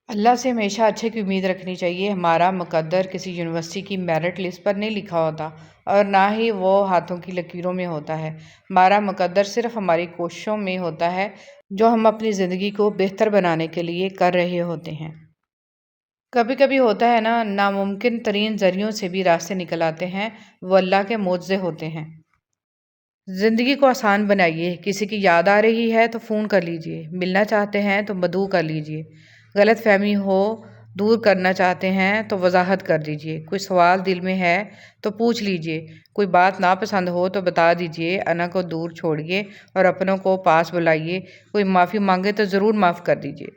اللہ سے ہمیشہ اچھے کی امید رکھنی چاہیے۔ ہمارا مقدر کسی یونیورسٹی کی میرٹ لسٹ پر نہیں لکھا ہوتا اور نہ ہی وہ ہاتھوں کی لکیروں میں ہوتا ہے۔ ہمارا مقدر صرف ہماری کوششوں میں ہوتا ہے جو ہم اپنی زندگی کو بہتر بنانے کے لیے کر رہے ہوتے ہیں۔ کبھی کبھی ہوتا ہے ناممکن ترین ذریعوں سے بھی راستے نکل آتے ہیں، وہ اللہ کے معجزے ہوتے ہیں۔ زندگی کو آسان بنائیے۔ کسی کی یاد آ رہی ہے تو فون کر لیجئے، ملنا چاہتے ہیں تو مدعو کر لیجئے، غلط فہمی ہو دور کرنا چاہتے ہیں تو وضاحت کر دیجئے، کوئی سوال دل میں ہے تو پوچھ لیجئے، کوئی بات ناپسند ہو تو بتا دیجئے، انا کو دور چھوڑیے اور اپنوں کو پاس بلائیے، کوئی معافی مانگے تو ضرور معاف کر دیجئے۔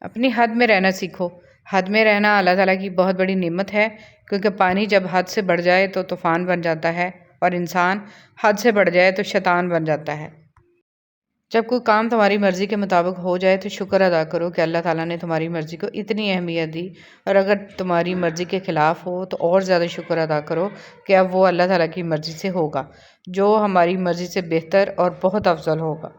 اپنی حد میں رہنا سیکھو۔ حد میں رہنا اللہ تعالیٰ کی بہت بڑی نعمت ہے، کیونکہ پانی جب حد سے بڑھ جائے تو طوفان بن جاتا ہے اور انسان حد سے بڑھ جائے تو شیطان بن جاتا ہے۔ جب کوئی کام تمہاری مرضی کے مطابق ہو جائے تو شکر ادا کرو کہ اللہ تعالیٰ نے تمہاری مرضی کو اتنی اہمیت دی، اور اگر تمہاری مرضی کے خلاف ہو تو اور زیادہ شکر ادا کرو کہ اب وہ اللہ تعالیٰ کی مرضی سے ہوگا، جو ہماری مرضی سے بہتر اور بہت افضل ہوگا۔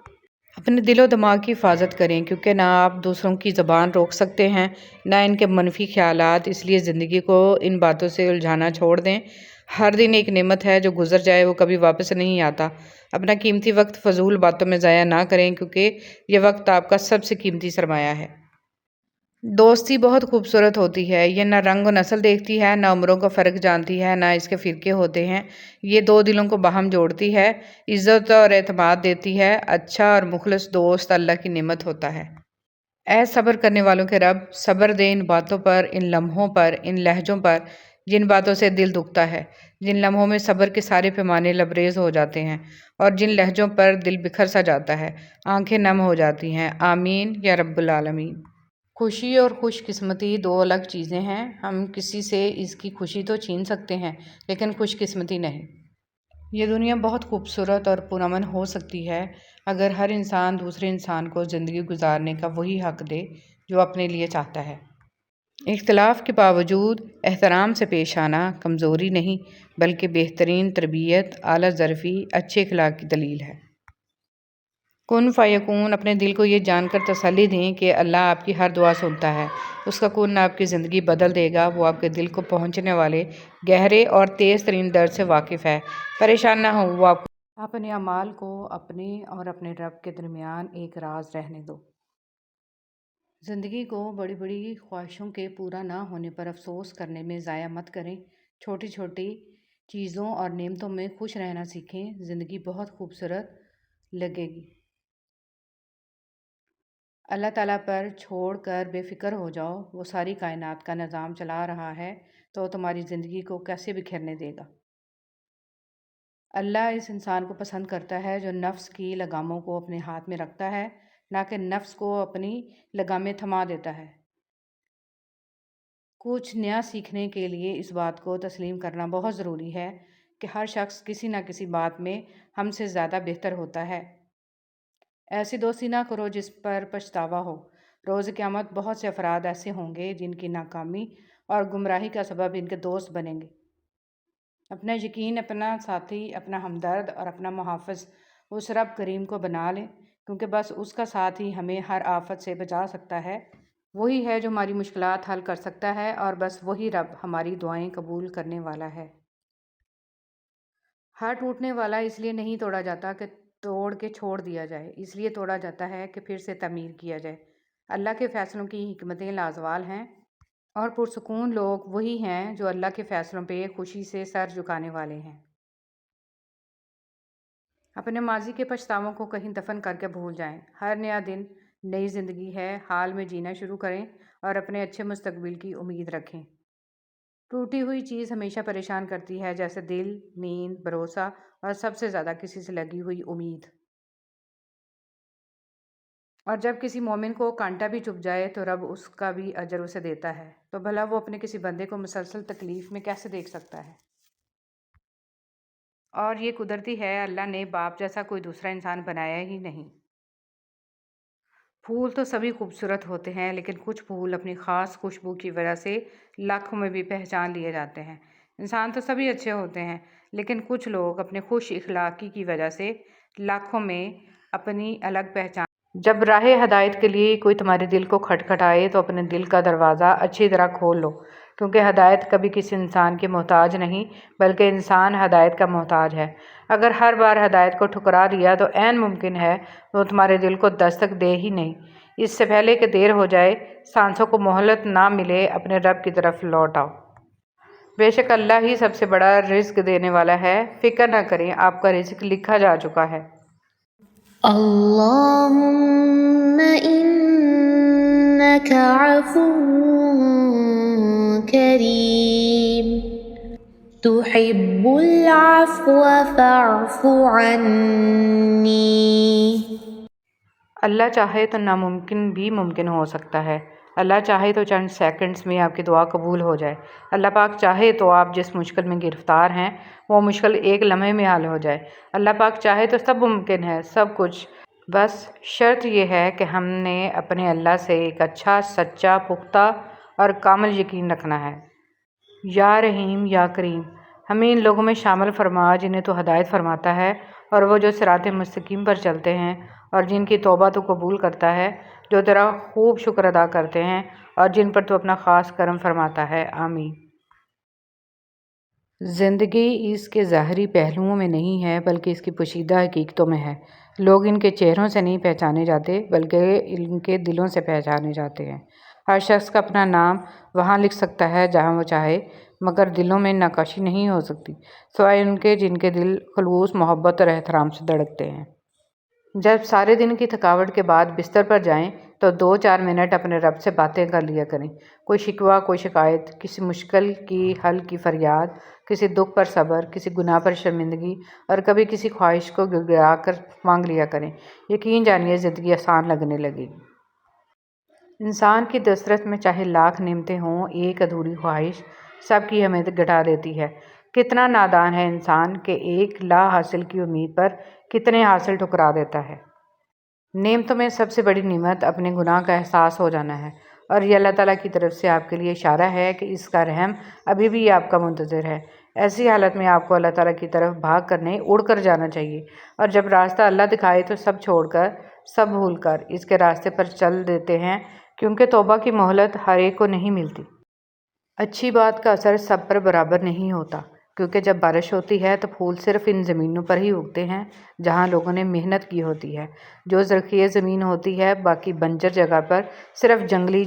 اپنے دل و دماغ کی حفاظت کریں، کیونکہ نہ آپ دوسروں کی زبان روک سکتے ہیں نہ ان کے منفی خیالات، اس لیے زندگی کو ان باتوں سے الجھانا چھوڑ دیں۔ ہر دن ایک نعمت ہے، جو گزر جائے وہ کبھی واپس نہیں آتا۔ اپنا قیمتی وقت فضول باتوں میں ضائع نہ کریں، کیونکہ یہ وقت آپ کا سب سے قیمتی سرمایہ ہے۔ دوستی بہت خوبصورت ہوتی ہے، یہ نہ رنگ و نسل دیکھتی ہے، نہ عمروں کا فرق جانتی ہے، نہ اس کے فرقے ہوتے ہیں۔ یہ دو دلوں کو باہم جوڑتی ہے، عزت اور اعتماد دیتی ہے۔ اچھا اور مخلص دوست اللہ کی نعمت ہوتا ہے۔ اے صبر کرنے والوں کے رب، صبر دے ان باتوں پر، ان لمحوں پر، ان لہجوں پر جن باتوں سے دل دکھتا ہے، جن لمحوں میں صبر کے سارے پیمانے لبریز ہو جاتے ہیں اور جن لہجوں پر دل بکھر سا جاتا ہے، آنکھیں نم ہو جاتی ہیں۔ آمین یا رب العالمین۔ خوشی اور خوش قسمتی دو الگ چیزیں ہیں۔ ہم کسی سے اس کی خوشی تو چھین سکتے ہیں، لیکن خوش قسمتی نہیں۔ یہ دنیا بہت خوبصورت اور پرامن ہو سکتی ہے اگر ہر انسان دوسرے انسان کو زندگی گزارنے کا وہی حق دے جو اپنے لیے چاہتا ہے۔ اختلاف کے باوجود احترام سے پیش آنا کمزوری نہیں، بلکہ بہترین تربیت، اعلیٰ ظرفی، اچھے اخلاق کی دلیل ہے۔ کن فیکون۔ اپنے دل کو یہ جان کر تسلی دیں کہ اللہ آپ کی ہر دعا سنتا ہے، اس کا کن آپ کی زندگی بدل دے گا۔ وہ آپ کے دل کو پہنچنے والے گہرے اور تیز ترین درد سے واقف ہے۔ پریشان نہ ہو، وہ آپ کو اپنے اعمال کو اپنے اور اپنے رب کے درمیان ایک راز رہنے دو۔ زندگی کو بڑی بڑی خواہشوں کے پورا نہ ہونے پر افسوس کرنے میں ضائع مت کریں۔ چھوٹی چھوٹی چیزوں اور نعمتوں میں خوش رہنا سیکھیں، زندگی بہت خوبصورت لگے گی۔ اللہ تعالیٰ پر چھوڑ کر بے فکر ہو جاؤ، وہ ساری کائنات کا نظام چلا رہا ہے تو تمہاری زندگی کو کیسے بکھیرنے دے گا۔ اللہ اس انسان کو پسند کرتا ہے جو نفس کی لگاموں کو اپنے ہاتھ میں رکھتا ہے، نہ کہ نفس کو اپنی لگامیں تھما دیتا ہے۔ کچھ نیا سیکھنے کے لیے اس بات کو تسلیم کرنا بہت ضروری ہے کہ ہر شخص کسی نہ کسی بات میں ہم سے زیادہ بہتر ہوتا ہے۔ ایسی دوستی نہ کرو جس پر پچھتاوا ہو۔ روز قیامت بہت سے افراد ایسے ہوں گے جن کی ناکامی اور گمراہی کا سبب ان کے دوست بنیں گے۔ اپنا یقین، اپنا ساتھی، اپنا ہمدرد اور اپنا محافظ اس رب کریم کو بنا لیں، کیونکہ بس اس کا ساتھ ہی ہمیں ہر آفت سے بچا سکتا ہے۔ وہی ہے جو ہماری مشکلات حل کر سکتا ہے، اور بس وہی رب ہماری دعائیں قبول کرنے والا ہے۔ ہر ٹوٹنے والا اس لیے نہیں توڑا جاتا کہ توڑ کے چھوڑ دیا جائے، اس لیے توڑا جاتا ہے کہ پھر سے تعمیر کیا جائے۔ اللہ کے فیصلوں کی حکمتیں لازوال ہیں، اور پرسکون لوگ وہی ہیں جو اللہ کے فیصلوں پہ خوشی سے سر جھکانے والے ہیں۔ اپنے ماضی کے پچھتاووں کو کہیں دفن کر کے بھول جائیں۔ ہر نیا دن نئی زندگی ہے، حال میں جینا شروع کریں اور اپنے اچھے مستقبل کی امید رکھیں۔ ٹوٹی ہوئی چیز ہمیشہ پریشان کرتی ہے، جیسے دل، نیند، بھروسہ اور سب سے زیادہ کسی سے لگی ہوئی امید۔ اور جب کسی مومن کو کانٹا بھی چبھ جائے تو رب اس کا بھی اجر اسے دیتا ہے، تو بھلا وہ اپنے کسی بندے کو مسلسل تکلیف میں کیسے دیکھ سکتا ہے؟ اور یہ قدرتی ہے، اللہ نے باپ جیسا کوئی دوسرا انسان بنایا ہی نہیں۔ پھول تو سبھی خوبصورت ہوتے ہیں، لیکن کچھ پھول اپنی خاص خوشبو کی وجہ سے لاکھوں میں بھی پہچان لیے جاتے ہیں۔ انسان تو سبھی اچھے ہوتے ہیں، لیکن کچھ لوگ اپنے خوش اخلاقی کی وجہ سے لاکھوں میں اپنی الگ پہچان جب راہ ہدایت کے لیے کوئی تمہارے دل کو کھٹکھٹائے تو اپنے دل کا دروازہ اچھی طرح کھول لو، کیونکہ ہدایت کبھی کسی انسان کی محتاج نہیں بلکہ انسان ہدایت کا محتاج ہے۔ اگر ہر بار ہدایت کو ٹھکرا دیا تو عین ممکن ہے وہ تمہارے دل کو دستک دے ہی نہیں۔ اس سے پہلے کہ دیر ہو جائے، سانسوں کو مہلت نہ ملے، اپنے رب کی طرف لوٹ آؤ۔ بے شک اللہ ہی سب سے بڑا رزق دینے والا ہے، فکر نہ کریں، آپ کا رزق لکھا جا چکا ہے۔ اللہم انک عفو کریم تحب العفو فاعف عنی۔ اللہ چاہے تو ناممکن بھی ممکن ہو سکتا ہے۔ اللہ چاہے تو چند سیکنڈز میں آپ کی دعا قبول ہو جائے۔ اللہ پاک چاہے تو آپ جس مشکل میں گرفتار ہیں وہ مشکل ایک لمحے میں حل ہو جائے۔ اللہ پاک چاہے تو سب ممکن ہے، سب کچھ۔ بس شرط یہ ہے کہ ہم نے اپنے اللہ سے ایک اچھا، سچا، پختہ اور کامل یقین رکھنا ہے۔ یا رحیم یا کریم، ہمیں ان لوگوں میں شامل فرما جنہیں تو ہدایت فرماتا ہے، اور وہ جو صراط مستقیم پر چلتے ہیں، اور جن کی توبہ تو قبول کرتا ہے، جو تیرا خوب شکر ادا کرتے ہیں، اور جن پر تو اپنا خاص کرم فرماتا ہے۔ آمین۔ زندگی اس کے ظاہری پہلوؤں میں نہیں ہے بلکہ اس کی پوشیدہ حقیقتوں میں ہے۔ لوگ ان کے چہروں سے نہیں پہچانے جاتے بلکہ ان کے دلوں سے پہچانے جاتے ہیں۔ ہر شخص کا اپنا نام وہاں لکھ سکتا ہے جہاں وہ چاہے، مگر دلوں میں نقاشی نہیں ہو سکتی سوائے ان کے جن کے دل خلوص محبت اور احترام سے دھڑکتے ہیں۔ جب سارے دن کی تھکاوٹ کے بعد بستر پر جائیں تو 2-4 منٹ اپنے رب سے باتیں کر لیا کریں۔ کوئی شکوہ، کوئی شکایت، کسی مشکل کی حل کی فریاد، کسی دکھ پر صبر، کسی گناہ پر شرمندگی، اور کبھی کسی خواہش کو گڑگڑا کر مانگ لیا کریں۔ یقین جانیے زندگی آسان لگنے لگے گی۔ انسان کی دسترس میں چاہے لاکھ نعمتیں ہوں، ایک ادھوری خواہش سب کی امید گٹا دیتی ہے۔ کتنا نادان ہے انسان کہ ایک لا حاصل کی امید پر کتنے حاصل ٹھکرا دیتا ہے۔ نعمتوں میں سب سے بڑی نعمت اپنے گناہ کا احساس ہو جانا ہے، اور یہ اللہ تعالیٰ کی طرف سے آپ کے لیے اشارہ ہے کہ اس کا رحم ابھی بھی آپ کا منتظر ہے۔ ایسی حالت میں آپ کو اللہ تعالیٰ کی طرف بھاگ کر نہیں، اڑ کر جانا چاہیے، اور جب راستہ اللہ دکھائے تو سب چھوڑ کر، سب بھول کر اس کے راستے پر چل دیتے ہیں، کیونکہ توبہ کی مہلت ہر ایک کو نہیں ملتی۔ اچھی بات کا اثر سب پر برابر نہیں ہوتا، کیونکہ جب بارش ہوتی ہے تو پھول صرف ان زمینوں پر ہی اگتے ہیں جہاں لوگوں نے محنت کی ہوتی ہے۔ جو زرخیز زمین ہوتی ہے، باقی بنجر جگہ پر صرف جنگلی